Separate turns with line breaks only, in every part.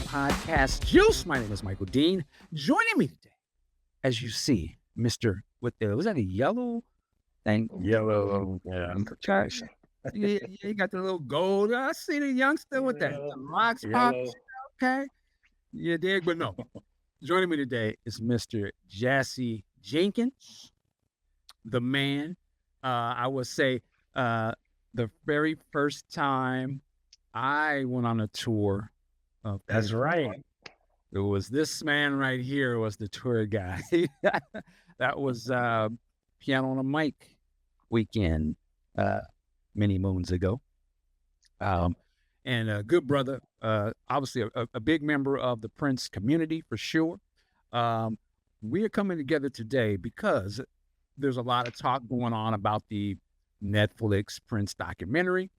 podcast Juice. My name is Michael Dean. Joining me today, as you see, Mr. with the, was that a yellow thing?
Yellow, yeah, situation.
Yeah, you got the little gold. I see the youngster with that. The locks popped.
Yellow.
Okay. You dig? But no. Joining me today is Mr. Jassy Jenkins, the man. I would say the very first time I went on a tour of
That's right.
it was this man right here was the tour guy. That was Piano on a Mic weekend many moons ago. And a good brother, obviously a big member of the Prince community for sure. We are coming together today because there's a lot of talk going on about the Netflix Prince documentary.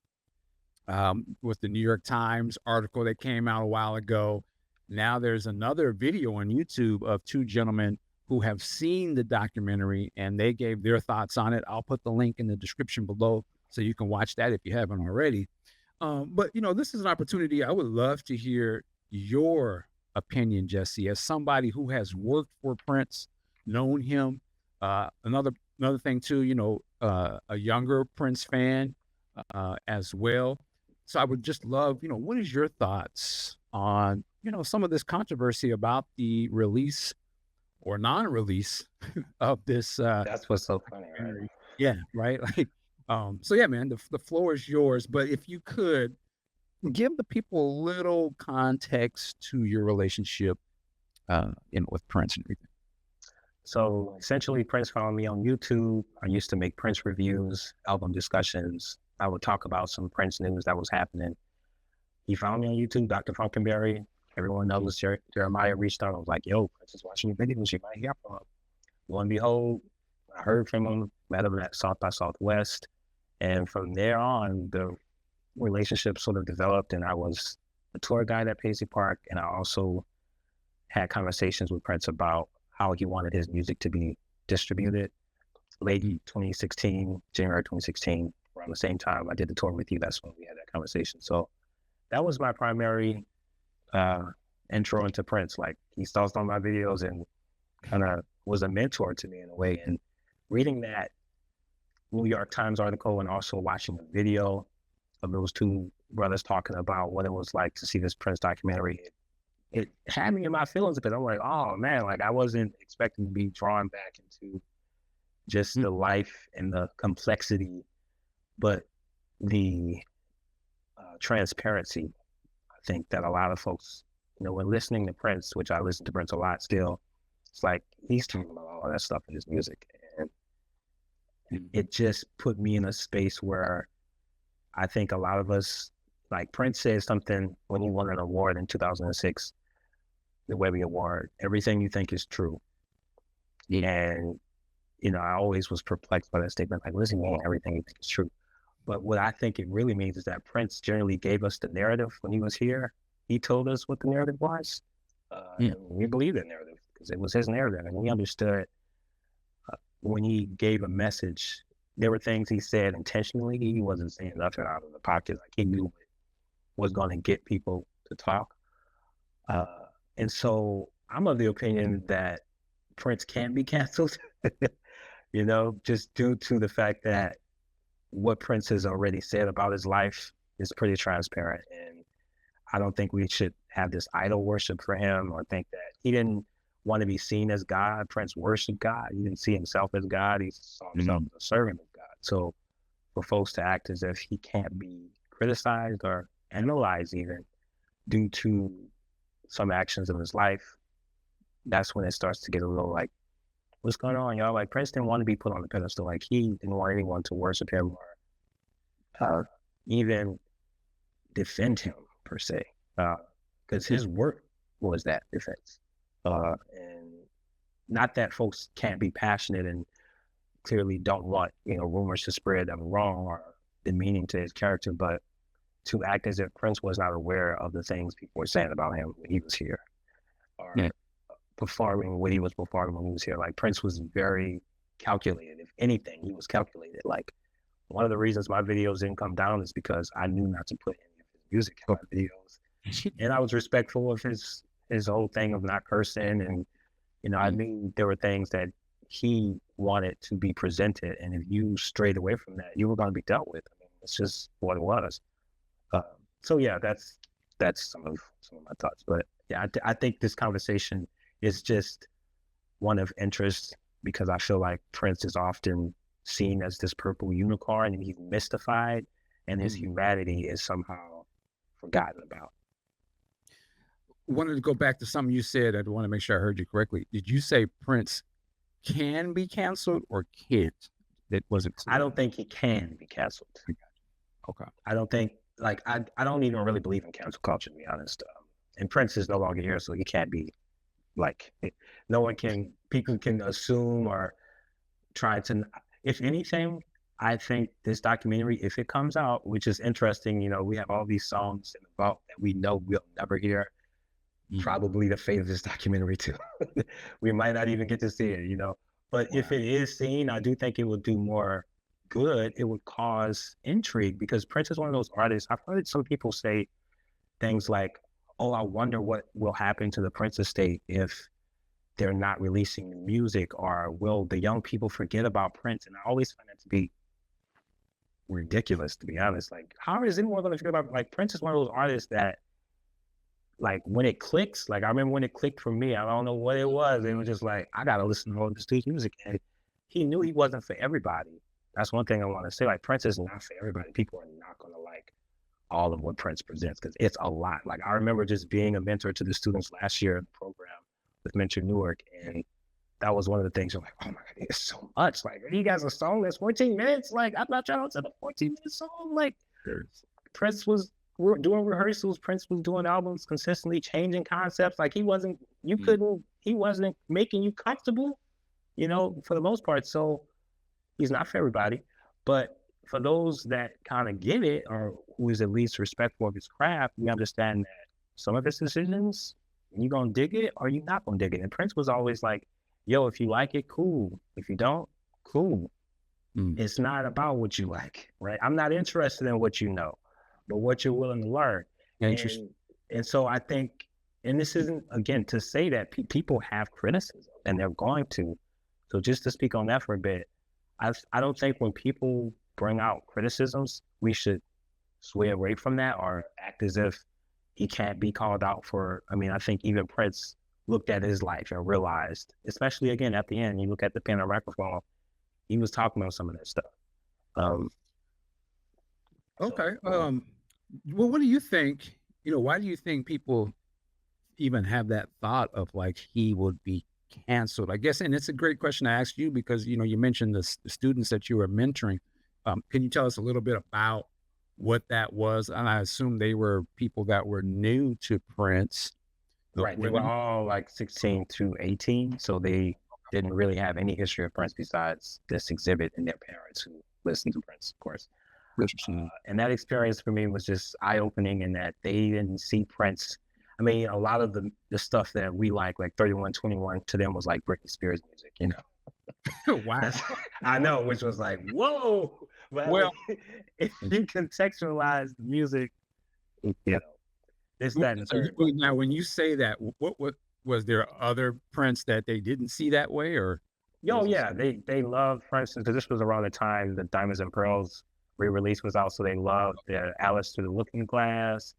With the New York Times article that came out a while ago. Now there's another video on YouTube of two gentlemen who have seen the documentary and they gave their thoughts on it. I'll put the link in the description below so you can watch that if you haven't already. But, you know, this is an opportunity. I would love to hear your opinion, Jesse, as somebody who has worked for Prince, known him. Another thing too, you know, a younger Prince fan as well. So I would just love, you know, what is your thoughts on, you know, some of this controversy about the release or non-release of this?
That's what's so funny, right?
Yeah, right. Like, so yeah, man, the floor is yours. But if you could give the people a little context to your relationship, you know, with Prince and everything.
So essentially, Prince found me on YouTube. I used to make Prince reviews, album discussions. I would talk about some Prince news that was happening. He found me on YouTube, Dr. Funkenberry. Everyone knows Jeremiah reached out. I was like, yo, Prince is watching your videos. You might hear from him. Lo and behold, I heard from him, met him at South by Southwest. And from there on, the relationship sort of developed. And I was a tour guide at Paisley Park. And I also had conversations with Prince about how he wanted his music to be distributed. Late 2016, January 2016, around the same time I did the tour with you, that's when we had that conversation. So that was my primary intro into Prince. Like, he saw some of my videos and kind of was a mentor to me in a way. And reading that New York Times article and also watching a video of those two brothers talking about what it was like to see this Prince documentary, it had me in my feelings a bit. I'm like, oh man, like I wasn't expecting to be drawn back into just the life and the complexity, but the transparency. I think that a lot of folks, you know, when listening to Prince, which I listen to Prince a lot still, it's like he's talking about all that stuff in his music. And it just put me in a space where I think a lot of us, like Prince said something when he won an award in 2006, the Webby Award, everything you think is true. And, you know, I always was perplexed by that statement, like, listen, man, everything you think is true. But what I think it really means is that Prince generally gave us the narrative when he was here. He told us what the narrative was. And we believed the narrative because it was his narrative. And we understood when he gave a message, there were things he said intentionally. He wasn't saying nothing out of the pocket. Like, he knew what was going to get people to talk. And so I'm of the opinion that Prince can be canceled, you know, just due to the fact that what Prince has already said about his life is pretty transparent. And I don't think we should have this idol worship for him or think that he didn't want to be seen as God. Prince worshiped God. He didn't see himself as God. He saw himself as a servant of God. So for folks to act as if he can't be criticized or analyzed even due to some actions of his life, that's when it starts to get a little like, what's going on, y'all? Like, Prince didn't want to be put on the pedestal. Like, he didn't want anyone to worship him or even defend him per se, because his work was that defense. And not that folks can't be passionate and clearly don't want, you know, rumors to spread that were wrong or demeaning to his character, but to act as if Prince was not aware of the things people were saying about him when he was here, or performing what he was performing when he was here. Like, Prince was very calculated. If anything, he was calculated. Like, one of the reasons my videos didn't come down is because I knew not to put any of his music in my videos. And I was respectful of his whole thing of not cursing, and I
Mm.
knew there were things that he wanted to be presented, and if you strayed away from that, you were going to be dealt with. I mean, it's just what it was. Uh, so yeah, that's some of my thoughts. But yeah, I think this conversation is just one of interest because I feel like Prince is often seen as this purple unicorn, and he's mystified, and his
Mm.
humanity is somehow forgotten about.
Wanted to go back to something you said. I want to make sure I heard you correctly. Did you say Prince can be canceled or can't? That wasn't
I
clear.
don't think he can be canceled.
I got you. Okay.
I don't think like I don't even really believe in cancel culture to be honest. And Prince is no longer here, so he can't be like no one can people can assume or try to. If anything, I think this documentary, if it comes out, which is interesting, we have all these songs in the vault that we know we'll never hear.
Mhm.
Probably the fate of this documentary too. We might not even get to see it. But if
Wow.
it is seen, I do think it would do more good. It would cause intrigue because Prince is one of those artists. I've heard some people say things like, "Oh, I wonder what will happen to the Prince estate if they're not releasing the music, or will the young people forget about Prince?" And I always find that to be ridiculous, to be honest. Like, how is anyone going to forget about like Prince is one of those artists that like when it clicks, like I remember when it clicked for me, I don't know what it was. It was just like, I gotta listen to all this dude's music. And he knew he wasn't for everybody. That's one thing I want to say. Like Prince is not for everybody. People are not gonna like all of what Prince presents because it's a lot. Like I remember just being a mentor to the students last year in the program with Mentor Newark, and that was one of the things you're like, oh my god, it's so much. Like he has a song that's 14 minutes. Like I'm not trying to listen to a 14-minute song. Like
Sure.
Prince was doing rehearsals. Prince was doing albums consistently, changing concepts. Like
Mm.
he wasn't making you comfortable, for the most part. So he's not for everybody, but for those that kind of get it or who is at least respectful of his craft, we understand that some of his decisions, you gonna dig it or you not gonna dig it. And Prince was always like, yo, if you like it, cool. If you don't, cool.
Mm.
It's not about what you like, right? I'm not interested in what you know, but what you're willing to learn.
Interesting.
And so I think, and this isn't again to say that people have criticism and they're going to. So just to speak on that for a bit, I don't think when people bring out criticisms, we should sway away from that or act as if he can't be called out for. I mean, I think even Prince looked at his life and realized, especially again at the end, you look at the pen and microphone, he was talking about some of that stuff. Um,
Okay.
so
Well, what do you think? Why do you think people even have that thought of like he would be canceled? I guess, and it's a great question to ask you because you mentioned the students that you were mentoring. Can you tell us a little bit about what that was? And I assume they were people that were new to Prince, the
right, they were
women.
all like 16 to 18, so they didn't really have any history of Prince besides this exhibit and their parents who listened to Prince, of course.
Interesting.
And that experience for me was just eye opening in that they didn't see Prince. I mean, a lot of the stuff that we like 3121 to them was like Britney Spears music.
Wow.
That's I know, which was like, whoa. But I
Well,
mean, if you contextualize the music, this, that, and the
so
third.
now when you say that, what was there other Prince that they didn't see that way, or
Yo,
was this?
yeah, they love, for instance, because this was around the time the Diamonds and Pearls re-release was out, so they loved their Alice Through the Looking Glass,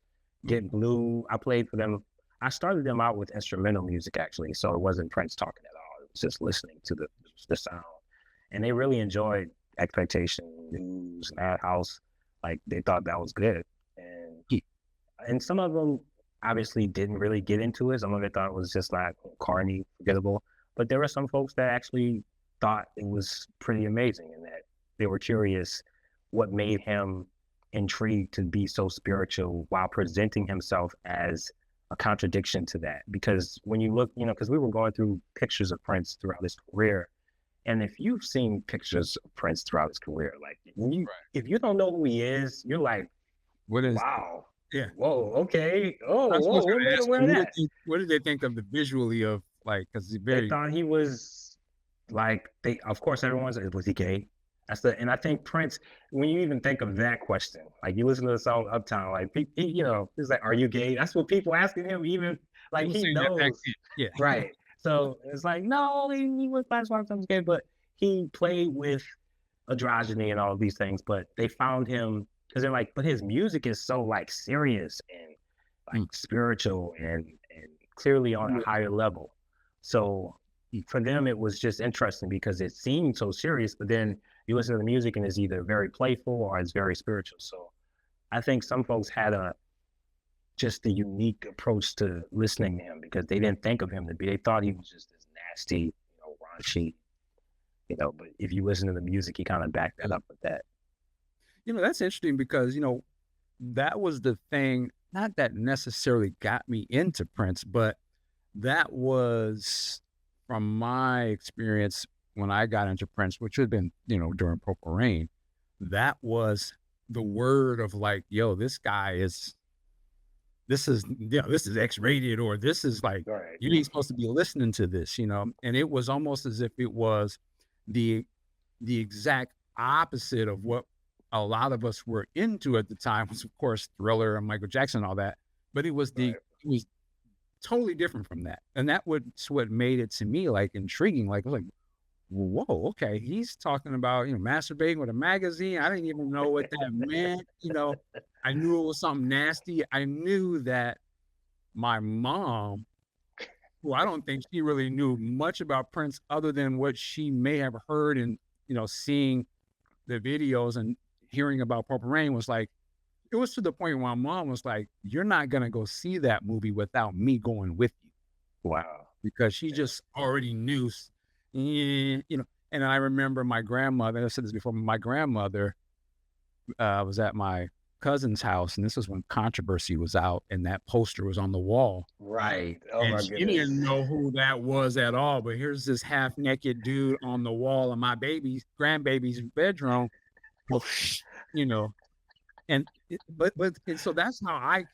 Get Blue. I played for them. I started them out with instrumental music actually, so it wasn't Prince talking at all. It was just listening to the sound, and they really enjoyed Expectation, News, Madhouse. Like they thought that was good, and
Ye-
and some of them obviously didn't really get into it. Some of it thought it was just like corny, forgettable. But there were some folks that actually thought it was pretty amazing and that they were curious what made him intrigued to be so spiritual while presenting himself as a contradiction to that. Because when you look, because we were going through pictures of Prince throughout his career. And if you've seen pictures of Prince throughout his career, like if you don't know who he is, you're like,
What is?
wow,
Yeah,
whoa, okay, oh,
I was
whoa, what
going to
made him
ask
wear
you.
that?
What did they think of the visually of like? Because it's
They
very
thought he was like of course everyone's like, was he gay? And I think Prince, when you even think of that question, like you listen to the song Uptown, like it's like, are you gay? That's what people asking him, even
He
like
was
he
saying that back
knows,
then. Yeah.
right? So it's like, no, he was classified as gay, but he played with androgyny and all of these things, but they found him because they're like, but his music is so like serious and like
Mm,
spiritual and clearly on a
yeah,
higher level. So
mm,
for them, it was just interesting because it seemed so serious, but then you listen to the music and it's either very playful or it's very spiritual. So I think some folks had a just a unique approach to listening to him because they didn't think of him to be. They thought he was just this nasty, raunchy, But if you listen to the music, he kind of backed that
yeah.
up with that.
That's interesting because, that was the thing, not that necessarily got me into Prince, but that was from my experience when I got into Prince, which had been, during Purple Rain, that was the word of like, yo, this is X-rated, or this is like,
Right.
you ain't supposed to be listening to this, and it was almost as if it was the exact opposite of what a lot of us were into at the time, was of course Thriller and Michael Jackson and all that. But it was totally different from that. And that's what made it to me like intriguing. Like I was like, whoa, okay, he's talking about, masturbating with a magazine. I didn't even know what that meant. I knew it was something nasty. I knew that my mom, who I don't think she really knew much about Prince other than what she may have heard and, seeing the videos and hearing about Purple Rain, was like, it was to the point where my mom was like, "You're not gonna go see that movie without me going with you,"
Wow.
because she just already knew, And I remember my grandmother. I said this before. My grandmother was at my cousin's house, and this was when Controversy was out, and that poster was on the wall.
Right. Oh
And
my
she
goodness.
didn't know who that was at all, but here's this half naked dude on the wall of my grandbaby's bedroom, you know, and and so that's how I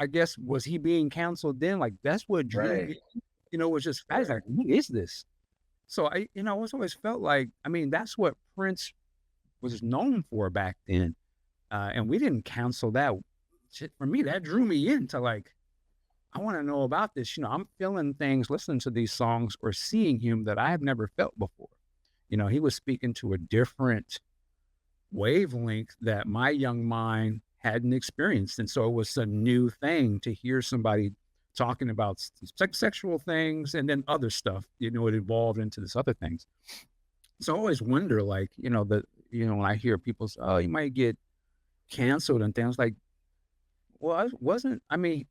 guess, was he being canceled then? Like, that's what drew
Right.
me, was just, I was
Right.
like, who is this? So I always felt like, I mean, that's what Prince was known for back then. And we didn't cancel that. Shit, for me, that drew me into like, I want to know about this. I'm feeling things, listening to these songs or seeing him that I have never felt before. He was speaking to a different wavelength that my young mind hadn't experienced. And so it was a new thing to hear somebody talking about sexual things and then other stuff, it evolved into this other things. So I always wonder, like, when I hear people say, oh, you might get canceled and things, like, well, I mean,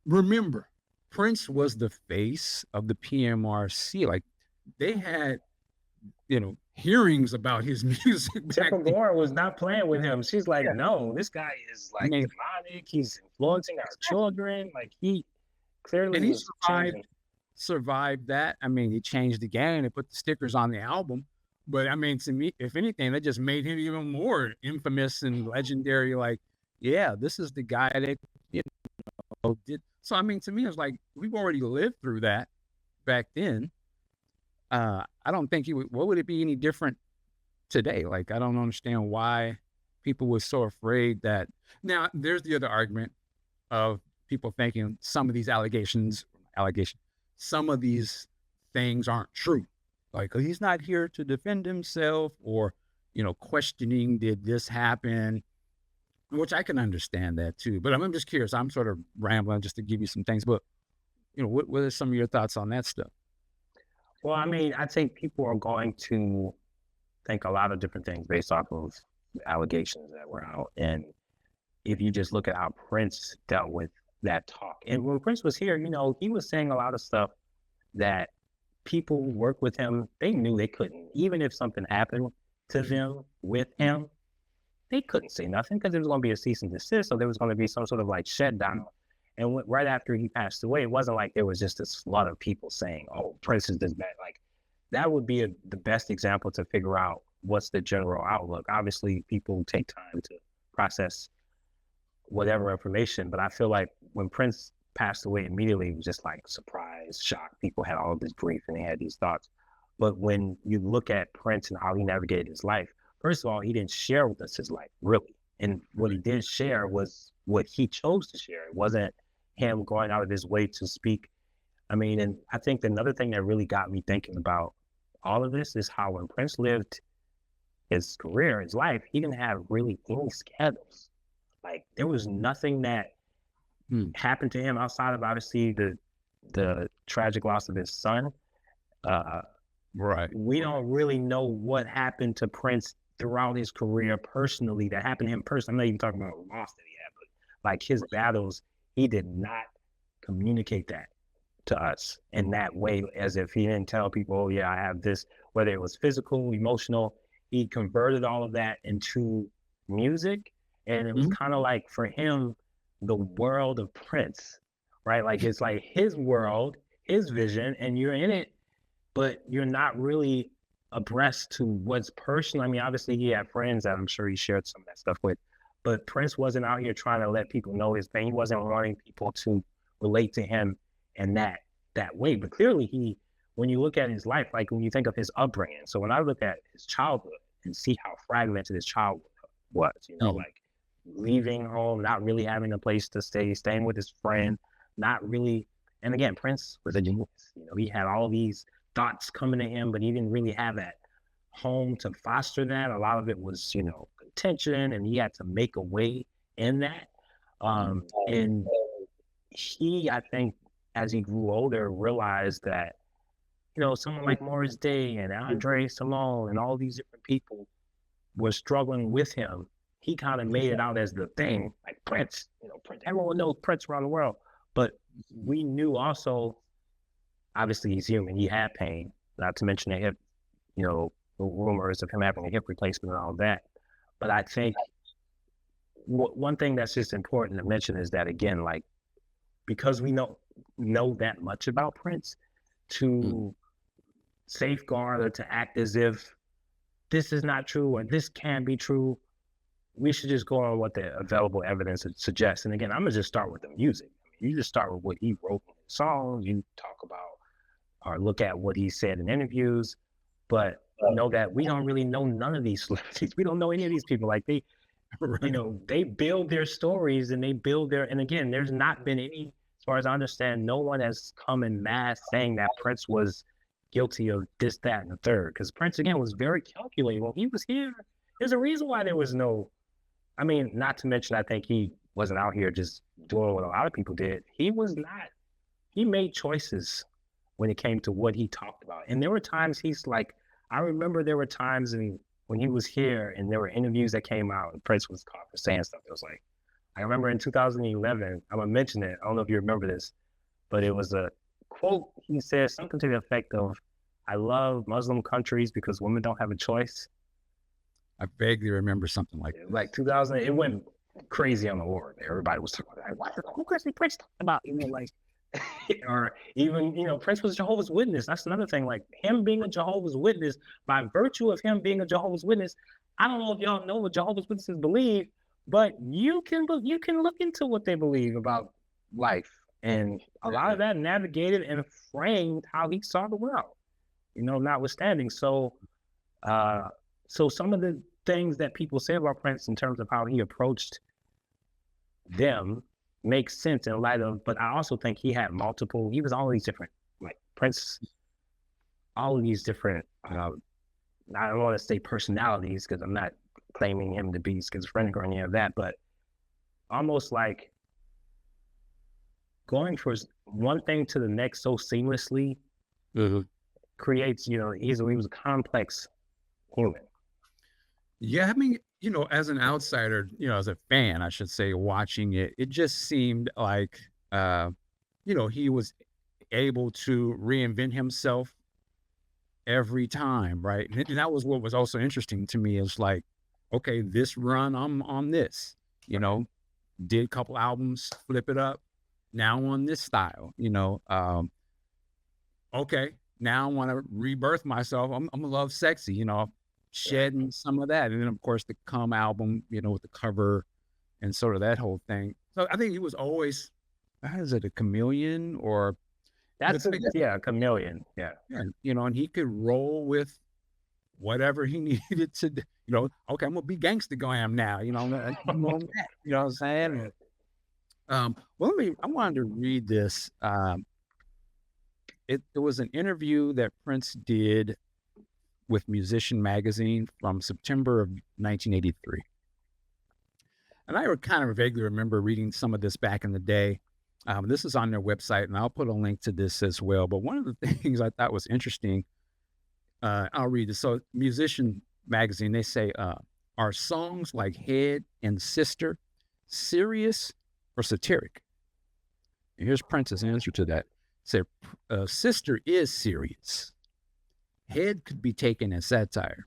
remember, Prince was the face of the PMRC. Like, they had, hearings about his music back
Temple
then.
Gore was not playing with him. She's like,
Yeah.
no, this guy is
I
like
mean,
demonic. He's influencing our children. Like he clearly
and he
was changing.
survived that. I mean, he changed the game. They put the stickers on the album. But I mean, to me, if anything, that just made him even more infamous and legendary. Like, yeah, this is the guy that did. So I mean, to me, it's like, we've already lived through that back then. I don't think he would. What would it be any different today? Like, I don't understand why people were so afraid that. Now, there's the other argument of people thinking some of these some of these things aren't true. Like, he's not here to defend himself, or, questioning, did this happen? Which I can understand that too. But I'm just curious. I'm sort of rambling just to give you some things. But, what are some of your thoughts on that stuff?
Well, I mean, I think people are going to think a lot of different things based off of the allegations that were out. And if you just look at how Prince dealt with that talk, and when Prince was here, he was saying a lot of stuff that people who work with him, they knew they couldn't. Even if something happened to them with him, they couldn't say nothing because there was going to be a cease and desist, or there was going to be some sort of like shutdown. And right after he passed away, it wasn't like there was just this flood of people saying, "Oh, Prince is this bad." Like that would be the best example to figure out what's the general outlook. Obviously, people take time to process whatever information, but I feel like when Prince passed away, immediately it was just like surprise, shock. People had all of this grief and they had these thoughts. But when you look at Prince and how he navigated his life, first of all, he didn't share with us his life, really. And what he did share was what he chose to share. It wasn't him going out of his way to speak. I mean, and I think another thing that really got me thinking about all of this is how when Prince lived his career, his life, he didn't have really any scandals. Like there was nothing that
Mm.
happened to him outside of obviously the tragic loss of his son. Uh,
Right.
we don't really know what happened to Prince throughout his career personally that happened to him personally. I'm not even talking about loss that he had, but like his battles, he did not communicate that to us in that way, as if he didn't tell people, oh yeah, I have this, whether it was physical, emotional, he converted all of that into music. And it was
Mhm.
kind of like for him, the world of Prince, right? Like it's like his world, his vision, and you're in it, but you're not really abreast to what's personal. I mean, obviously he had friends that I'm sure he shared some of that stuff with, but Prince wasn't out here trying to let people know his pain. He wasn't wanting people to relate to him in that way. But clearly he, when you look at his life, like when you think of his upbringing, so when I look at his childhood and see how fragmented his childhood was,
Mhm.
like leaving home, not really having a place to stay, staying with his friend, not really. And again, Prince was a genius. He had all these thoughts coming to him, but he didn't really have that home to foster that. A lot of it was, contention, and he had to make a way in that. And he, I think, as he grew older, realized that, someone like Morris Day and Andre Simone and all these different people were struggling with him. He kind of made it out as the thing, like Prince, Prince. Everyone knows Prince around the world. But we knew also, obviously, he's human. He had pain, not to mention the hip, the rumors of him having a hip replacement and all that. But I think one thing that's just important to mention is that, again, like, because we know that much about Prince,
Mm.
to safeguard or to act as if this is not true or this can be true, we should just go on what the available evidence suggests. And again, I'm gonna just start with the music. You just start with what he wrote in his songs. You talk about or look at what he said in interviews, but know that we don't really know none of these celebrities. We don't know any of these people. Like
Right.
they build their stories and they build their, and again, there's not been any, as far as I understand, no one has come in mass saying that Prince was guilty of this, that, and the third. Because Prince, again, was very calculated. When he was here, there's a reason why there was no, I mean, not to mention, I think he wasn't out here just doing what a lot of people did. He was not, he made choices when it came to what he talked about. And there were times he's like, I remember there were times when he was here and there were interviews that came out and Prince was caught for saying stuff. It was like, I remember in 2011, I'm gonna mention it. I don't know if you remember this, but it was a quote. He said something to the effect of, I love Muslim countries because women don't have a choice.
I vaguely remember something like that.
Like 2000, it went crazy on the org. Everybody was talking about, what was Prince talking about? Like, or even, Prince was a Jehovah's Witness. That's another thing. Like him being a Jehovah's Witness, by virtue of him being a Jehovah's Witness, I don't know if y'all know what Jehovah's Witnesses believe, but you can look into what they believe about life, and a lot of that navigated and framed how he saw the world. Notwithstanding. So some of the things that people say about Prince in terms of how he approached them makes sense in light of, but I also think he was all these different, like Prince, all of these different, I don't want to say personalities because I'm not claiming him to be schizophrenic or any of that, but almost like going from one thing to the next so seamlessly
Mhm.
creates, he was a complex human.
Yeah, I mean, as an outsider, as a fan, I should say, watching it, it just seemed like, he was able to reinvent himself every time, right? And that was what was also interesting to me is like, okay, this run, I'm on this, you
Right.
know, did a couple albums, flip it up, now on this style, okay, now I want to rebirth myself. I'm gonna love sexy,
Right.
shedding some of that. And then of course the Come album, with the cover and sort of that whole thing. So I think he was always, how is it, a chameleon or
That's
but
a chameleon. Yeah.
yeah, and he could roll with whatever he needed to do. Okay, I'm gonna be gangster glam now. You know what I'm saying? Well, I wanted to read this. It was an interview that Prince did with Musician Magazine from September of 1983. And I kind of vaguely remember reading some of this back in the day. This is on their website, and I'll put a link to this as well. But one of the things I thought was interesting, I'll read this. So, Musician Magazine, they say, are songs like Head and Sister serious or satiric? And here's Prince's answer to that. Say, Sister is serious. Head could be taken as satire.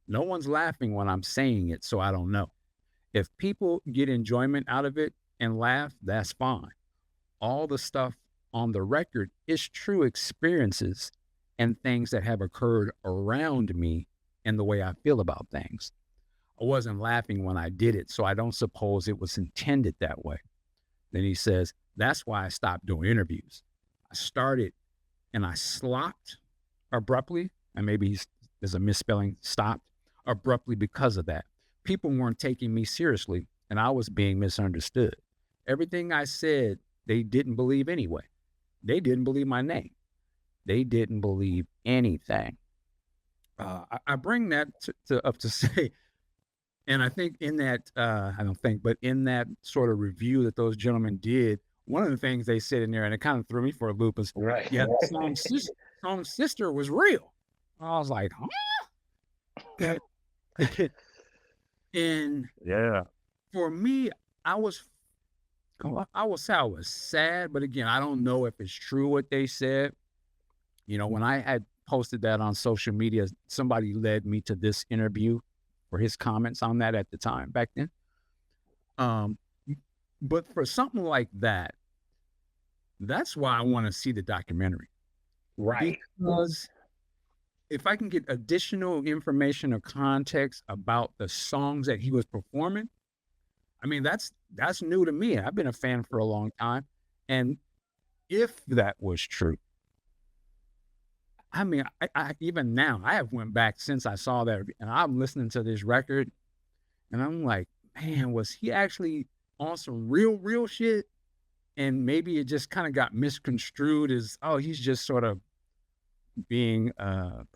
No one's laughing when I'm saying it, so I don't know. If people get enjoyment out of it and laugh, that's fine. All the stuff on the record is true experiences and things that have occurred around me and the way I feel about things. I wasn't laughing when I did it, so I don't suppose it was intended that way. Then he says, that's why I stopped doing interviews. I started and I stopped abruptly, and maybe there's a misspelling, stopped abruptly because of that. People weren't taking me seriously, and I was being misunderstood. Everything I said, they didn't believe anyway. They didn't believe my name. They didn't believe anything. I bring that up to say, and I think in that, but in that sort of review that those gentlemen did, one of the things they said in there, and it kind of threw me for a loop, is, yeah, song's sister was real. I was like, huh? And
Yeah.
for me, I will say I was sad, but again, I don't know if it's true what they said. When I had posted that on social media, somebody led me to this interview for his comments on that at the time back then. But for something like that, that's why I want to see the documentary.
Right.
Because if I can get additional information or context about the songs that he was performing, I mean, that's new to me. I've been a fan for a long time. And if that was true, I mean, I even now, I have went back since I saw that, and I'm listening to this record, and I'm like, man, was he actually on some real shit? And maybe it just kind of got misconstrued as, oh, he's just sort of being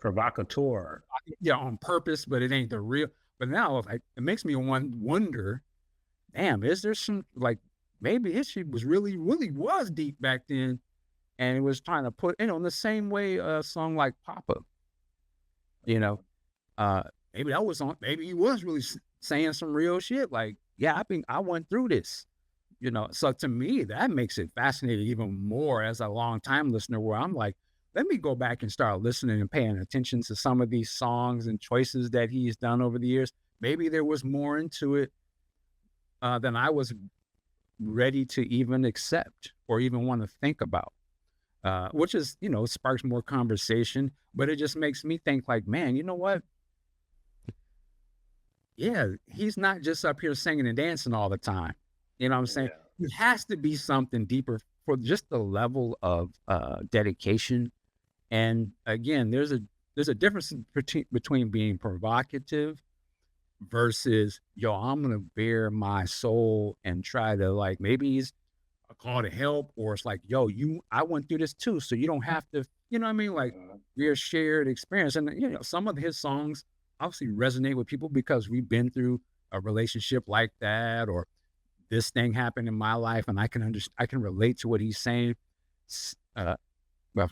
provocateur.
Yeah, on purpose, but it ain't the real. But now, it makes me wonder, damn, is there some, like, maybe his shit was really was deep back then, and it was trying to put, in the same way a song like Papa, maybe that was on, maybe he was really saying some real shit. Like, yeah, I went through this, So to me, that makes it fascinating even more as a long time listener, where I'm like, let me go back and start listening and paying attention to some of these songs and choices that he's done over the years. Maybe there was more into it than I was ready to even accept or even want to think about, which is, sparks more conversation, but it just makes me think like, man, you know what? Yeah, he's not just up here singing and dancing all the time. You know what I'm saying? Yeah. It has to be something deeper for just the level of dedication. And again, there's a difference between being provocative versus, I'm going to bare my soul and try to, like, maybe he's a call to help, or it's like, I went through this too, so you don't have to, you know what I mean? Like, we're shared experience. And, some of his songs obviously resonate with people because we've been through a relationship like that, or this thing happened in my life, and I can relate to what he's saying. Well,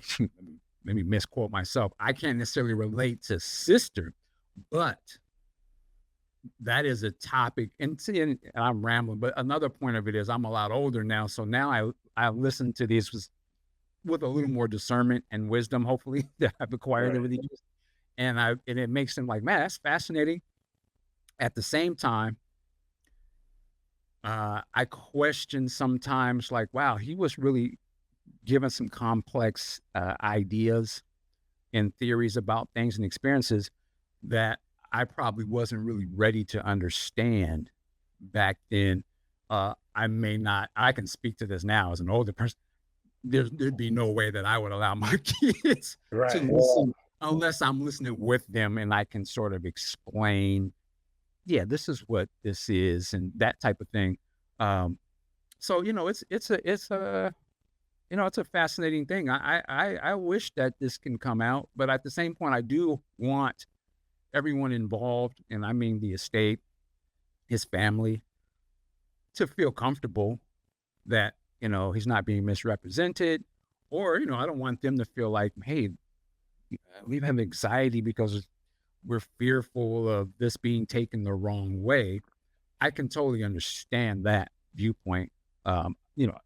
let me misquote myself. I can't necessarily relate to Sister, but that is a topic. And I'm rambling, but another point of it is I'm a lot older now. So now I listen to these with a little more discernment and wisdom, hopefully, that I've acquired over the years. And it makes them like, man, that's fascinating. At the same time, I question sometimes, like, wow, he was really given some complex ideas and theories about things and experiences that I probably wasn't really ready to understand back then. I can speak to this now as an older person. There'd be no way that I would allow my kids to listen unless I'm listening with them and I can sort of explain, yeah, this is what this is and that type of thing. Um, so it's a it's a fascinating thing. I wish that this can come out, but at the same point, I do want everyone involved, and I mean the estate, his family, to feel comfortable that he's not being misrepresented, or I don't want them to feel like, hey, we have anxiety because we're fearful of this being taken the wrong way. I can totally understand that viewpoint.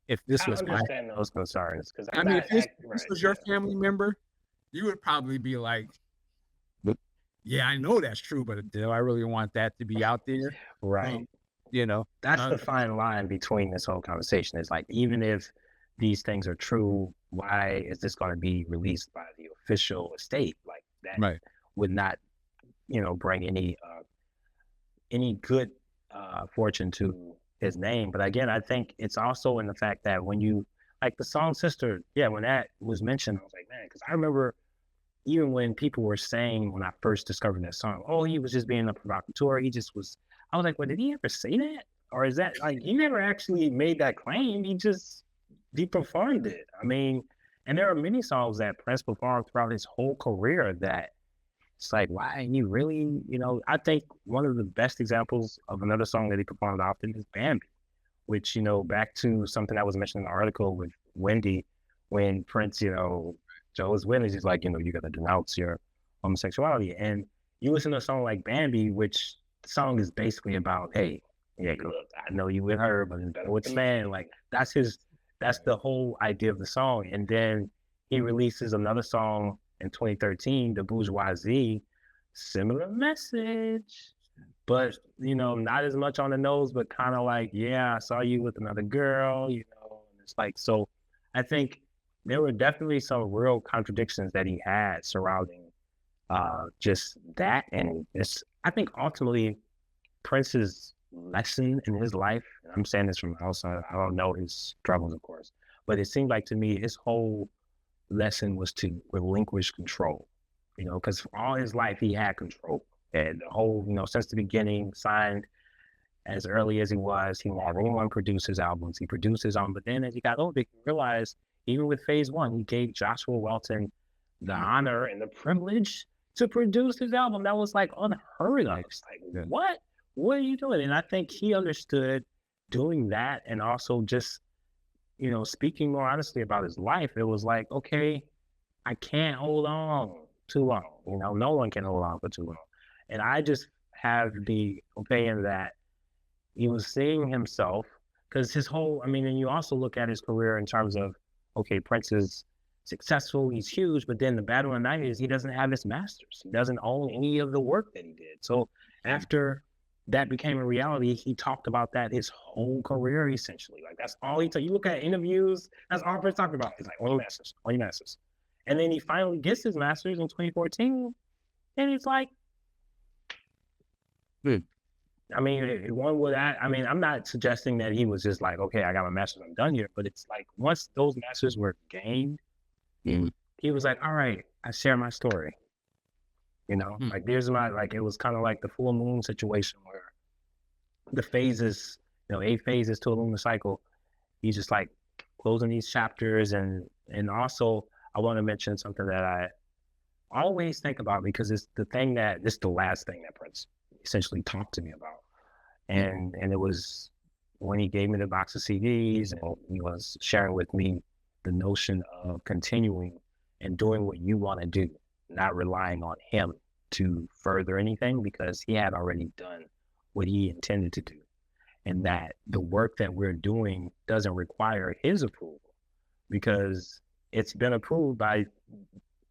If this
I
was my,
understand those concerns because
I
I'm
mean,
not
if this
right.
was
Yeah,
your family member, you would probably be like, "But yeah, I know that's true, but do I really want that to be out there?"
right.
Um, you know,
That's
uh,
the fine line between this whole conversation. Is like, even if these things are true, why is this going to be released by the official estate? Like that
right.
would not, bring any good fortune to his name. But again, I think it's also in the fact that when you like the song "Sister," yeah, when that was mentioned, I was like, man, because I remember even when people were saying when I first discovered that song, oh, he was just being a provocateur. He just was. I was like, well, did he ever say that? Or is that like he never actually made that claim? He performed it. I mean, and there are many songs that Prince performed throughout his whole career that it's like, why he really, I think one of the best examples of another song that he performed often is Bambi, which, back to something that was mentioned in the article with Wendy, when Prince, Joe's witness, he's like, you got to denounce your homosexuality. And you listen to a song like Bambi, which the song is basically about, hey, yeah, look, I know you with her, but it's better with the man. Like that's the whole idea of the song. And then he releases another song in 2013, The Bourgeoisie, similar message, but not as much on the nose, but kind of like, yeah, I saw you with another girl, and it's like, so I think there were definitely some real contradictions that he had surrounding just that. And I think ultimately Prince's lesson in his life, and I'm saying this from outside, I don't know his struggles, of course, but it seemed like to me his whole lesson was to relinquish control, because for all his life he had control. And the whole, since the beginning, signed as early as he was, he let anyone produce his albums. He produced his own, but then as he got older, he realized even with phase one, he gave Joshua Welton the honor and the privilege to produce his album. That was like unheard of. It's like,
Yeah.
what? What are you doing? And I think he understood doing that and also just, speaking more honestly about his life. It was like, okay, I can't hold on too long. No one can hold on for too long. And I just have the opinion that he was seeing himself because his whole, I mean, and you also look at his career in terms of, okay, Prince is successful, he's huge, but then the battle in the 90s, he doesn't have his masters. He doesn't own any of the work that he did. So after that became a reality, he talked about that his whole career, essentially. Like that's all he told. You look at interviews, that's all Prince talked about. He's like, only masters, only masters. And then he finally gets his masters in 2014, and it's like,
Hmm.
I mean, one would, I mean, I'm not suggesting that he was just like, okay, I got my masters, I'm done here. But it's like once those masters were gained,
Mm.
he was like, all right, I share my story.
Hmm.
Like there's it was kind of like the full moon situation where the phases, 8 phases to a lunar cycle. He's just like closing these chapters, and also I want to mention something that I always think about because it's the last thing that Prince essentially talked to me about. And it was when he gave me the box of CDs and he was sharing with me the notion of continuing and doing what you want to do, not relying on him to further anything because he had already done what he intended to do. And that the work that we're doing doesn't require his approval because it's been approved by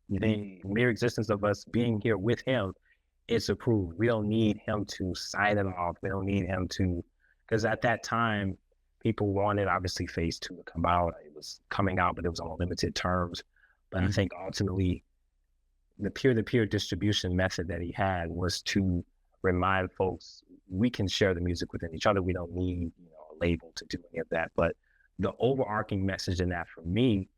the mere existence of us being here with him. It's approved. We don't need him to sign it off. We don't need him to, because at that time, people wanted obviously phase two to come out. It was coming out, but it was on limited terms. But I think ultimately, the peer-to-peer distribution method that he had was to remind folks we can share the music within each other. We don't need a label to do any of that. But the overarching message in that for me,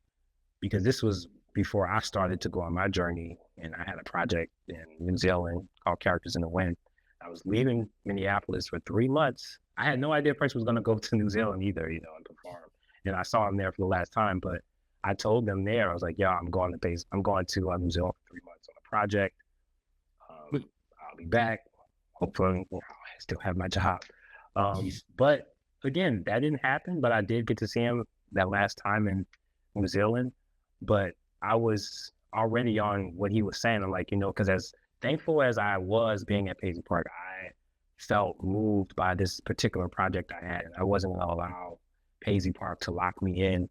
because this was before I started to go on my journey and I had a project in New Zealand called Characters in the Wind. I was leaving Minneapolis for 3 months. I had no idea Prince was going to go to New Zealand either, you know, and perform. And I saw him there for the last time, but I told them there, I was like, I'm going to New Zealand for 3 months on a project. I'll be back. Hopefully, I still have my job. But again, that didn't happen, but I did get to see him that last time in New Zealand. But I was already on what he was saying. I'm like, you know, because as thankful as I was being at Paisley Park, I felt moved by this particular project I had. I wasn't going to allow Paisley Park to lock me in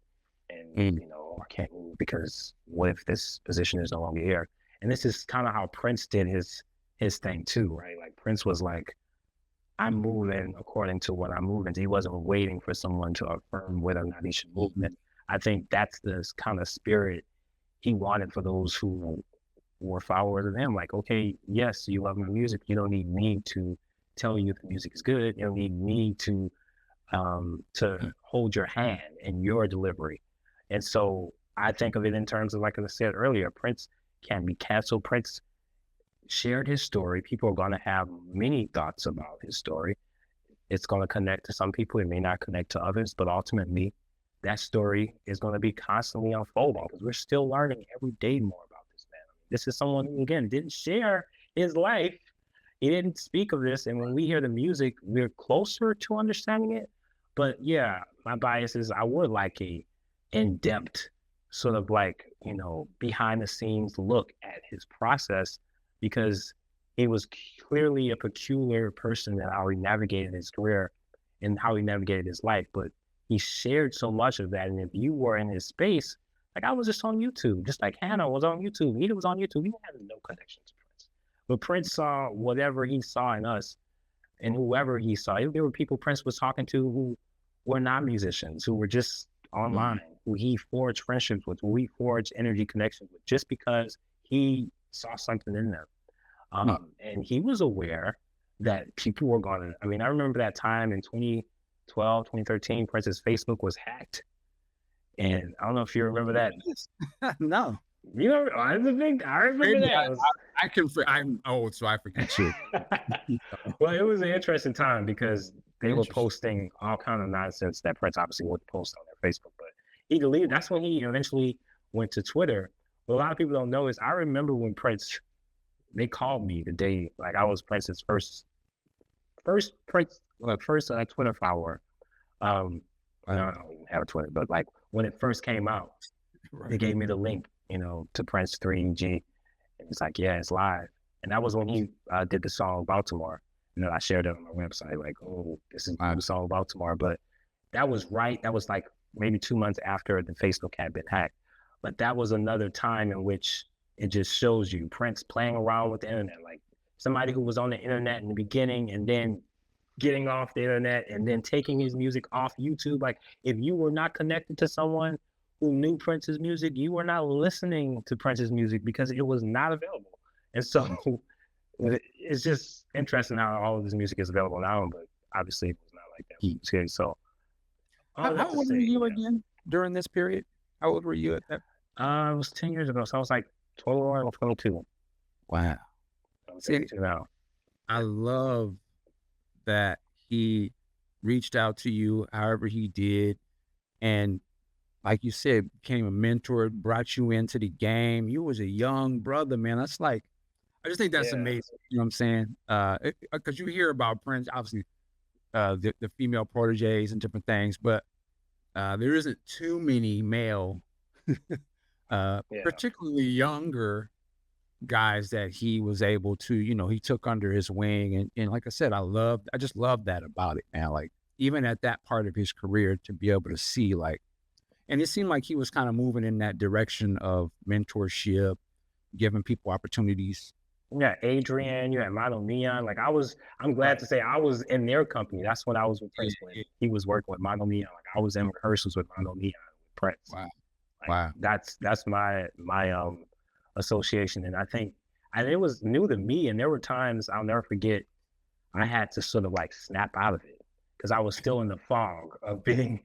and, you know, I can't move because what if this position is no longer here? And this is kind of how Prince did his thing too, right? Like Prince was like, I'm moving according to what I'm moving. He wasn't waiting for someone to affirm whether or not he should move. And I think that's the kind of spirit he wanted for those who were followers of him. Like, okay, yes, you love my music. You don't need me to tell you if the music is good. You don't need me to hold your hand in your delivery. And so I think of it in terms of, like I said earlier, Prince can be canceled. Prince shared his story. People are going to have many thoughts about his story. It's going to connect to some people. It may not connect to others, but ultimately that story is going to be constantly unfolding because we're still learning every day more about this man. This is someone who, again, didn't share his life. He didn't speak of this. And when we hear the music, we're closer to understanding it. But yeah, my bias is I would like a in-depth sort of like, you know, behind the scenes look at his process, because he was clearly a peculiar person in how he navigated his career and how he navigated his life. But he shared so much of that. And if you were in his space, like I was just on YouTube, just like Hannah was on YouTube, Nita was on YouTube, we had no connection to Prince. But Prince saw whatever he saw in us and whoever he saw. There were people Prince was talking to who were not musicians, who were just online, who he forged friendships with, who he forged energy connections with, just because he saw something in them. And he was aware that people were going to, I mean, I remember that time in 2012, 2013, Prince's Facebook was hacked. And I don't know if you remember that.
No.
You know, I remember that.
I'm old, so I forget you.
Well, it was an interesting time because they were posting all kind of nonsense that Prince obviously wouldn't post on their Facebook, but he deleted. That's when he eventually went to Twitter. What a lot of people don't know is I remember when Prince, they called me the day, like I was Prince's first Twitter follower. I don't even have a Twitter, but like when it first came out, they gave me the link, you know, to Prince 3G. And it's like, yeah, it's live. And that was when he did the song Baltimore. You know, I shared it on my website, like, oh, this is the song Baltimore. But that was like maybe 2 months after the Facebook had been hacked. But that was another time in which it just shows you Prince playing around with the internet, like somebody who was on the internet in the beginning and then getting off the internet and then taking his music off YouTube. Like if you were not connected to someone who knew Prince's music, you were not listening to Prince's music because it was not available. And so it's just interesting how all of his music is available now, but obviously it was not like that. So
how old were you again during this period? How old were you at that?
It was 10 years ago. So I was like 21 or 22.
Wow.
I'm 32 now.
I love that he reached out to you however he did. And like you said, became a mentor, brought you into the game. You was a young brother, man. That's like, I just think that's amazing. You know what I'm saying? Because you hear about Prince, obviously, the female proteges and different things, but there isn't too many male, particularly younger guys that he was able to, you know, he took under his wing. And like I said, I just love that about it, man. Like even at that part of his career to be able to see like, and it seemed like he was kind of moving in that direction of mentorship, giving people opportunities.
Yeah, Adrian, you had Mono Neon. Like I'm glad to say I was in their company. That's when I was with Prince when he was working with Mono Neon. Like I was in rehearsals with Mono Neon with Prince.
Wow.
Like,
wow.
That's my association. And I think it was new to me. And there were times I'll never forget, I had to sort of like snap out of it because I was still in the fog of being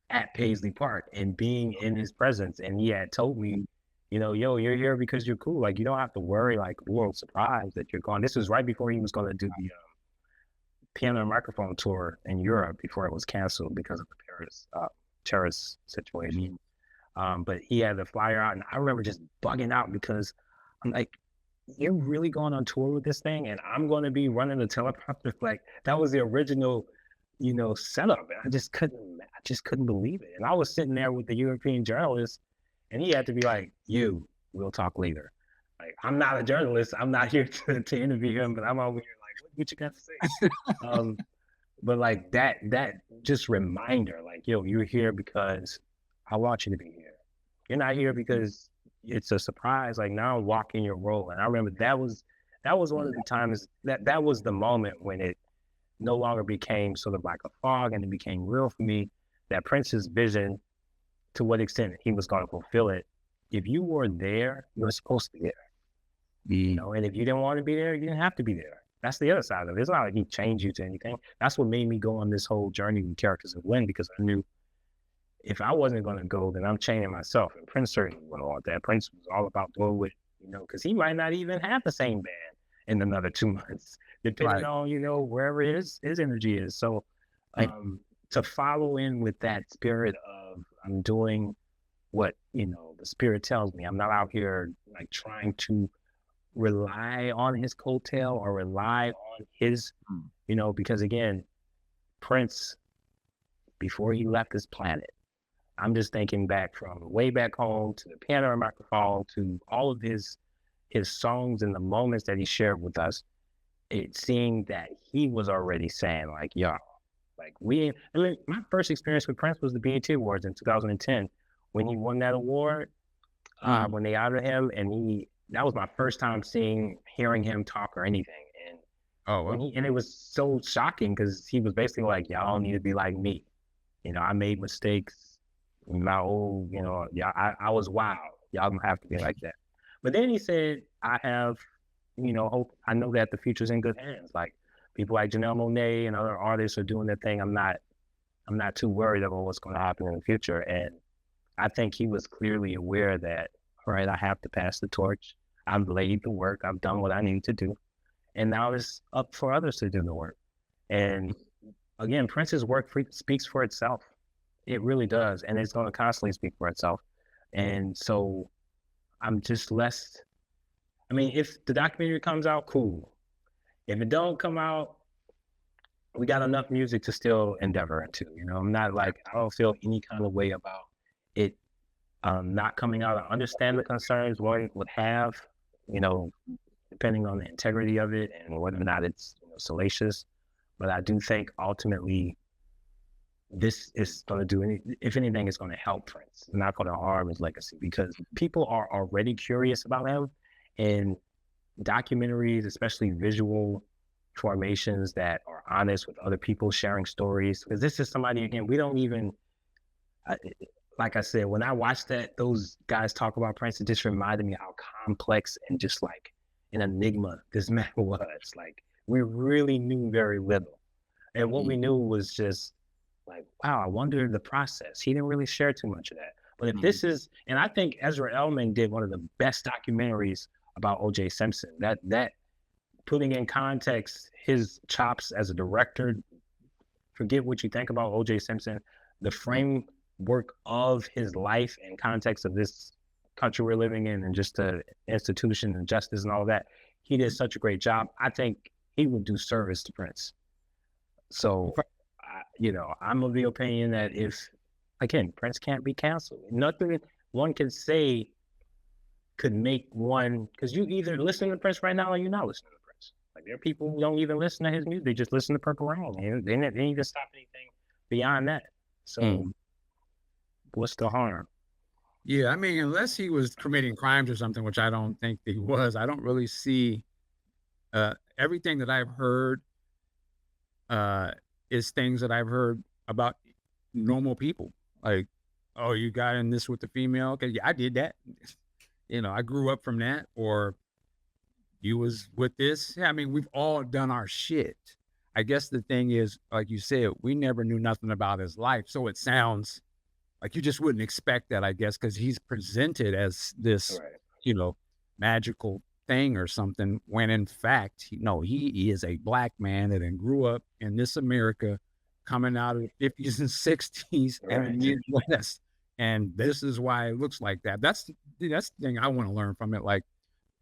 at Paisley Park and being in his presence. And he had told me, you know, yo, you're here because you're cool. Like, you don't have to worry, like, world surprised that you're gone. This was right before he was going to do the piano and microphone tour in Europe before it was canceled because of the Paris terrorist situation.
Mhm.
But he had the flyer out, and I remember just bugging out because I'm like, you're really going on tour with this thing, and I'm going to be running the teleprompter. Like, that was the original, you know, setup. And I just couldn't believe it. And I was sitting there with the European journalist, and he had to be like, we'll talk later. Like, I'm not a journalist. I'm not here to interview him, but I'm over here like, what you got to say? Um, but like that just reminder, like, yo, you're here because I want you to be here. You're not here because it's a surprise. Like, now walk in your role. And I remember that was one of the times that was the moment when it no longer became sort of like a fog and it became real for me, that Prince's vision, to what extent he was going to fulfill it. If you were there, you were supposed to be there. You know, and if you didn't want to be there, you didn't have to be there. That's the other side of it. It's not like he changed you to anything. That's what made me go on this whole journey with Characters of Win, because I knew if I wasn't going to go, then I'm changing myself. And Prince certainly wouldn't want that. Prince was all about doing what, you know, because he might not even have the same band in another 2 months, depending
Right.
on, you know, wherever his energy is. So
Right.
to follow in with that spirit of I'm doing what, you know, the spirit tells me. I'm not out here like trying to rely on his coattail or rely on his,
Mm.
you know, because again, Prince, before he left this planet, I'm just thinking back from way back home to the piano and microphone to all of his songs and the moments that he shared with us. It seemed that he was already saying like, yo, like I mean, my first experience with Prince was the BET Awards in 2010 when he won that award,
Mhm.
when they honored him, and that was my first time hearing him talk or anything. And
Oh, well.
and it was so shocking because he was basically like, y'all don't need to be like me. You know, I made mistakes. My old, you know, yeah, I was wild. Y'all don't have to be like that. But then he said, I have, you know, hope. I know that the future's in good hands. Like people like Janelle Monáe and other artists are doing their thing. I'm not too worried about what's going to happen in the future. And I think he was clearly aware that, all right, I have to pass the torch. I've laid the work. I've done what I need to do. And now it's up for others to do the work. And again, Prince's work speaks for itself. It really does. And it's going to constantly speak for itself. And so I'm just less, I mean, if the documentary comes out, cool. If it don't come out, we got enough music to still endeavor into. You know, I'm not like, I don't feel any kind of way about it not coming out. I understand the concerns one would have, you know, depending on the integrity of it and whether or not it's, you know, salacious. But I do think ultimately this is going to do if anything, it's going to help Prince. It's not going to harm his legacy because people are already curious about him, and documentaries, especially visual formations that are honest with other people sharing stories. Because this is somebody, again, we don't even, I, like I said, when I watched those guys talk about Prince, it just reminded me how complex and just like an enigma this man was. Like, we really knew very little. And what we
Mhm.
knew was just like, wow, I wonder the process. He didn't really share too much of that. But if
Mhm.
this is, and I think Ezra Elman did one of the best documentaries about OJ Simpson. That putting in context his chops as a director, forget what you think about OJ Simpson, the framework of his life and context of this country we're living in and just the institution and justice and all that. He did such a great job. I think he would do service to Prince. So, you know, I'm of the opinion that if, again, Prince can't be canceled. Nothing one can say could make one, because you either listen to Prince right now or you're not listening to Prince. Like, there are people who don't even listen to his music; they just listen to Purple Rain. They didn't even stop anything beyond that. So,
Mhm.
what's the harm?
Yeah, I mean, unless he was committing crimes or something, which I don't think that he was, I don't really see, everything that I've heard, uh, is things that I've heard about normal people. Like, "Oh, you got in this with the female? Okay, yeah, I did that." You know, I grew up from that, or you was with this. Yeah, I mean, we've all done our shit. I guess the thing is, like you said, we never knew nothing about his life, so it sounds Like you just wouldn't expect that, I guess, because he's presented as this,
Right.
you know, magical thing or something. When in fact, no, he is a black man that then grew up in this America, coming out of the 50s and 60s in the
Right.
Midwest, and this is why it looks like that. That's the thing I want to learn from it. Like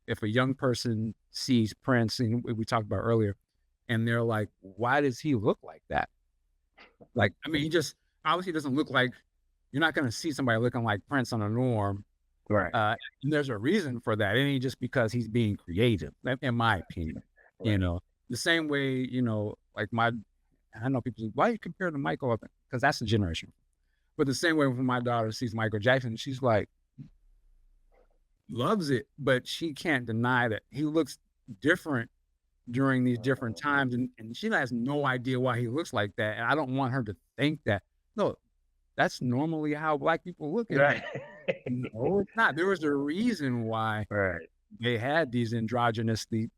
if a young person sees Prince, and we talked about earlier, and they're like, "Why does he look like that?" Like, I mean, he just obviously doesn't look like you're not gonna see somebody looking like Prince on a norm,
Right.
and there's a reason for that. It ain't just because he's being creative, in my opinion, you
Right.
know? The same way, like I know people say, "Why you compare to Michael?" Because that's the generation. But the same way when my daughter sees Michael Jackson, she's like, loves it, but she can't deny that he looks different during these different times, and she has no idea why he looks like that, and I don't want her to think that, "No, that's normally how black people look," and
Right.
no, it's not. There was a reason why
Right.
they had these androgynously,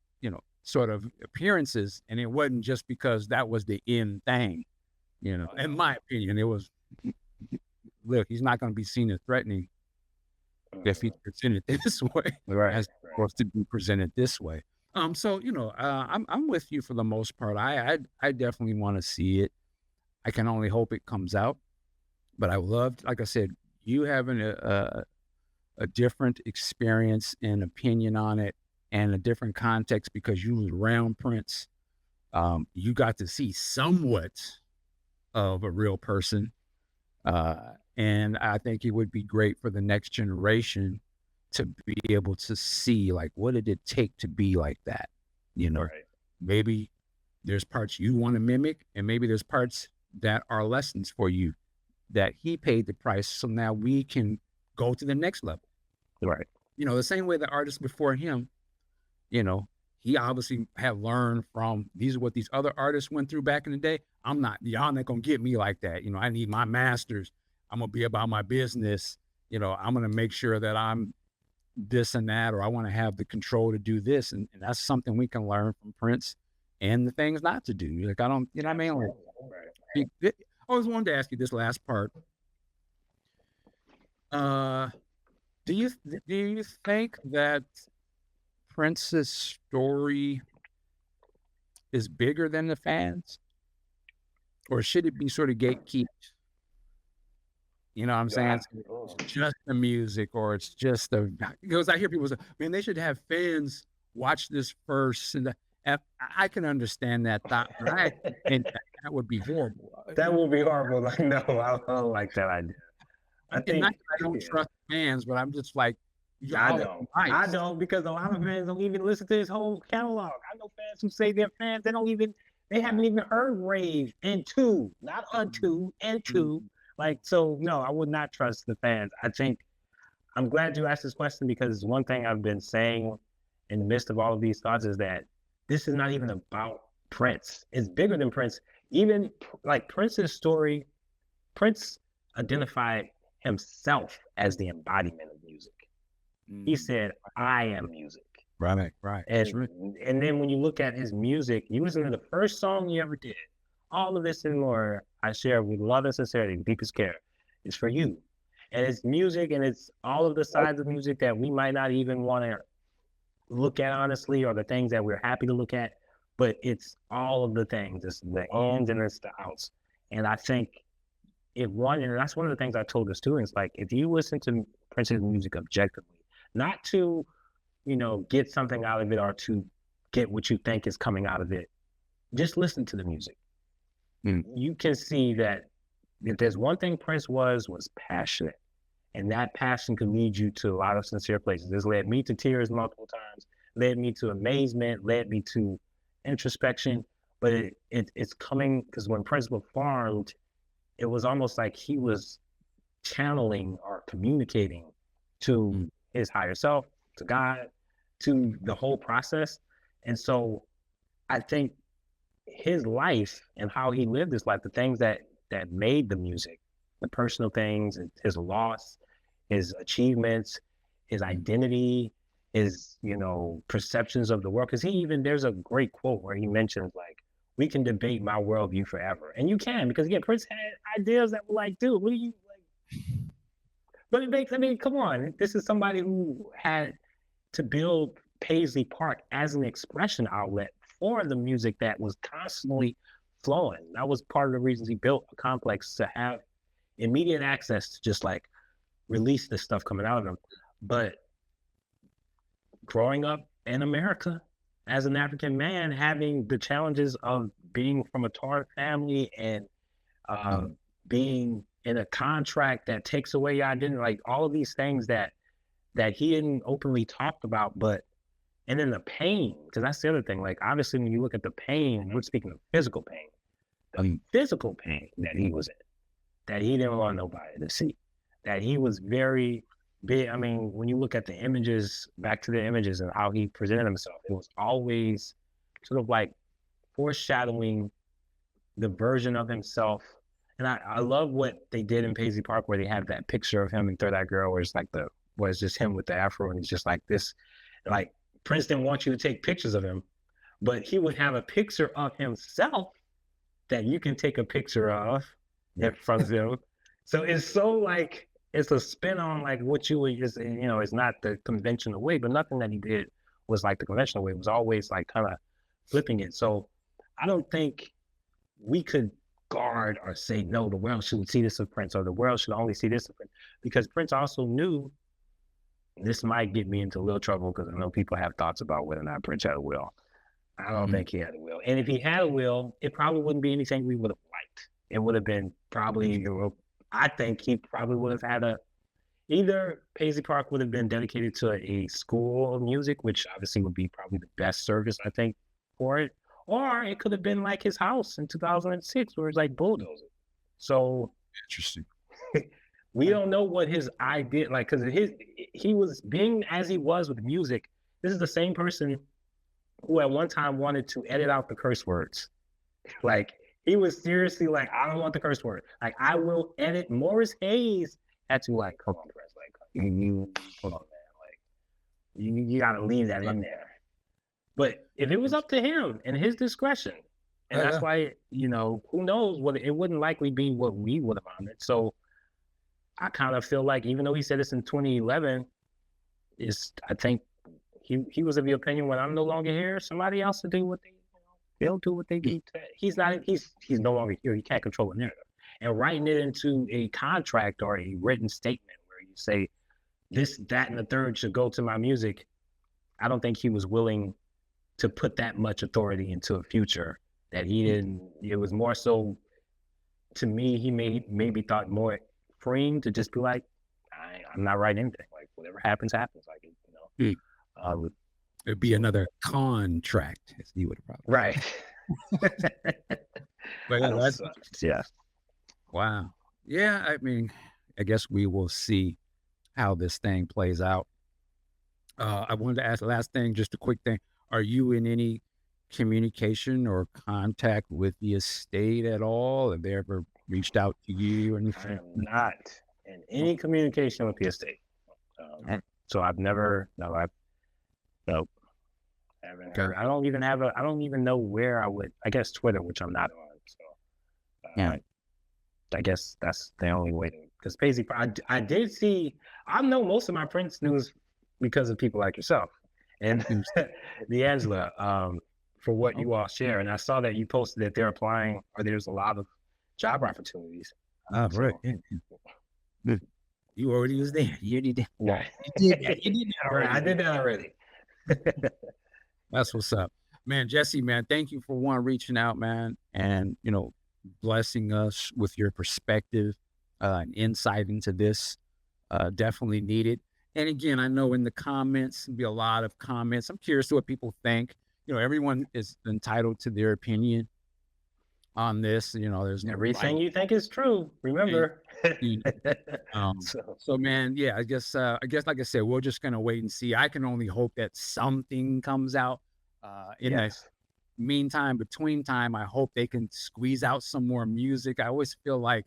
sort of appearances, and it wasn't just because that was the in thing, in my opinion. It was, look, he's not gonna be seen as threatening if he's presented this way,
Right.
as opposed to be presented this way. So, I'm with you for the most part. I definitely wanna see it. I can only hope it comes out, but I loved, like I said, you having a different experience and opinion on it and a different context because you was around Prince. You got to see somewhat of a real person. And I think it would be great for the next generation to be able to see, like, what did it take to be like that? You know,
Right.
maybe there's parts you want to mimic, and maybe there's parts that are lessons for you that he paid the price. So now we can go to the next level.
Right.
The same way the artists before him, you know, he obviously had learned from these are what these other artists went through back in the day. Y'all not gonna get me like that. I need my masters. I'm gonna be about my business. I'm gonna make sure that I'm this and that, or I want to have the control to do this. And that's something we can learn from Prince and the things not to do. Like, I don't, what I mean? Like,
Right.
I always wanted to ask you this last part. Uh, do you think that Prince's story is bigger than the fans, or should it be sort of gatekeeped? You know what I'm
Yeah.
saying? It's just the music, or it's just the because I hear people say, "Man, they should have fans watch this first," and I can understand that thought, but I actually think that would be horrible.
That would be horrible. Like, no, I don't like that idea. I
And not
think,
that I don't
yeah,
trust fans, but I'm just like,
I
y'all are
don't. I
nice.
don't because a lot of fans don't even listen to his whole catalog. I know fans who say they're fans. They haven't even heard Rave and Two, not Unto and Two.
Mhm.
Like, so no, I would not trust the fans. I think I'm glad you asked this question because one thing I've been saying in the midst of all of these thoughts is that this is not even about Prince. It's bigger than Prince. Even like Prince's story, Prince identified himself as the embodiment of music. He
Mhm.
said, I am music.
Right, right.
And
True.
and then when you look at his music, you listen to the first song he ever did. All of this and more I share with love and sincerity, deepest care. Is for you. And it's music and it's all of the sides of music that we might not even want to look at honestly, or the things that we're happy to look at, but it's all of the things. It's the ins and it's the outs. And I think and that's one of the things I told the students, like if you listen to Prince's music objectively, not to, get something out of it or to get what you think is coming out of it, just listen to the music.
Mm.
You can see that if there's one thing Prince was passionate. And that passion could lead you to a lot of sincere places. This led me to tears multiple times, led me to amazement, led me to introspection. But it's coming because when Prince performed, it was almost like he was channeling or communicating to
Mm.
his higher self, to God, to the whole process. And so I think his life and how he lived his life, the things that made the music, the personal things, his loss, his achievements, his identity, his perceptions of the world. Because there's a great quote where he mentions like, "We can debate my worldview forever," and you can because again, Prince had ideas that were like, "Dude, what are you like? But it makes, I mean, come on. This is somebody who had to build Paisley Park as an expression outlet for the music that was constantly flowing. That was part of the reasons he built a complex, to have immediate access to just like release the stuff coming out of them. But growing up in America as an African man, having the challenges of being from a Taurus family and being in a contract that takes away your identity, like all of these things that he didn't openly talk about, but and then the pain, because that's the other thing. Like obviously, when you look at the pain, we're speaking of physical pain, the physical pain that he was in, that he didn't want nobody to see, that he was very big. I mean, when you look at the images, back to the images and how he presented himself, it was always sort of like foreshadowing the version of himself. And I love what they did in Paisley Park, where they have that picture of him and Third Eye Girl, where it's like it's just him with the afro, and he's just like this. Like Prince didn't want you to take pictures of him, but he would have a picture of himself that you can take a picture of in front of him. So it's so like, it's a spin on like what you would just, it's not the conventional way, but nothing that he did was like the conventional way. It was always like kind of flipping it. So I don't think we could guard or say, no, the world shouldn't see this of Prince, or the world should only see this of Prince, because Prince also knew, this might get me into a little trouble because I know people have thoughts about whether or not Prince had a will. I don't think he had a will. And if he had a will, it probably wouldn't be anything we would have liked. It would have been probably, I think he probably would have had either Paisley Park would have been dedicated to a school of music, which obviously would be probably the best service, I think, for it. Or it could have been like his house in 2006, where it's like bulldozer. So
Interesting.
we don't know what his idea, like, because he was being as he was with music. This is the same person who at one time wanted to edit out the curse words. Like he was seriously like, I don't want the curse word. Like I will edit. Morris Hayes had to like, come on, Prince, like you hold on, man, like you gotta leave that in there. But if it was up to him and his discretion, and that's why, who knows what, it wouldn't likely be what we would have honored. So I kind of feel like, even though he said this in 2011, I think he was of the opinion, when I'm no longer here, somebody else will do what they'll do what they do. He's no longer here. He can't control the narrative. And writing it into a contract or a written statement where you say this, that, and the third should go to my music, I don't think he was willing to put that much authority into a future that he didn't. It was more so, to me, he maybe thought more freeing to just be like, I'm not writing anything. Like whatever happens, happens. Like,
it'd be another contract, as you would probably.
Right.
But
yeah.
Wow. Yeah. I mean, I guess we will see how this thing plays out. I wanted to ask the last thing, just a quick thing. Are you in any communication or contact with the estate at all? Have they ever reached out to you or anything?
I am not in any communication with the estate. So I've never, I haven't heard. I don't even know where I would, I guess Twitter, which I'm not on. So I guess that's the only way to, because Paisley, I did see, I know most of my Prince news because of people like yourself and D'Angela, for what you all share. And I saw that you posted that they're applying, or there's a lot of job opportunities.
Right. Yeah. You already was there. You already did.
Yeah.
You did that already.
I did that already.
That's what's up. Man, Jesse, man, thank you for reaching out, man, and, blessing us with your perspective and insight into this. Definitely needed. And again, I know in the comments, there'll be a lot of comments. I'm curious to what people think. Everyone is entitled to their opinion on this. There's no
everything you think is true. Remember.
So man, yeah, I guess like I said, we're just gonna wait and see. I can only hope that something comes out. In the meantime, between time, I hope they can squeeze out some more music. I always feel like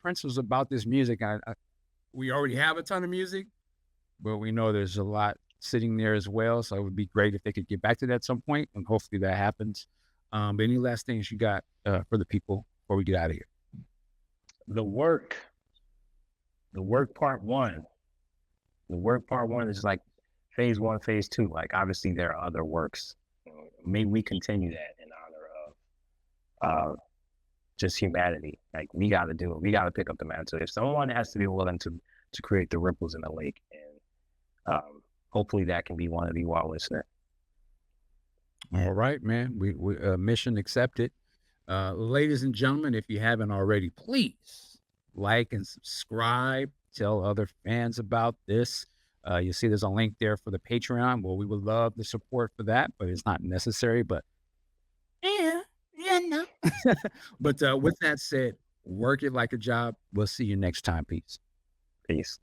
Prince was about this music. We already have a ton of music, but we know there's a lot sitting there as well. So it would be great if they could get back to that at some point, and hopefully that happens. But any last things you got for the people before we get out of here?
the work, the work part one, the work part one is like phase one, phase two. Like obviously there are other works. Maybe we continue that in honor of just humanity. Like we got to do it. We got to pick up the mantle. If someone has to be willing to create the ripples in the lake, and hopefully that can be one of you all listening.
All right, man. We mission accepted. Ladies and gentlemen, if you haven't already, please like and subscribe. Tell other fans about this. You see there's a link there for the Patreon. Well, we would love the support for that, but it's not necessary. But yeah, no. But with that said, work it like a job. We'll see you next time. Peace.
Peace.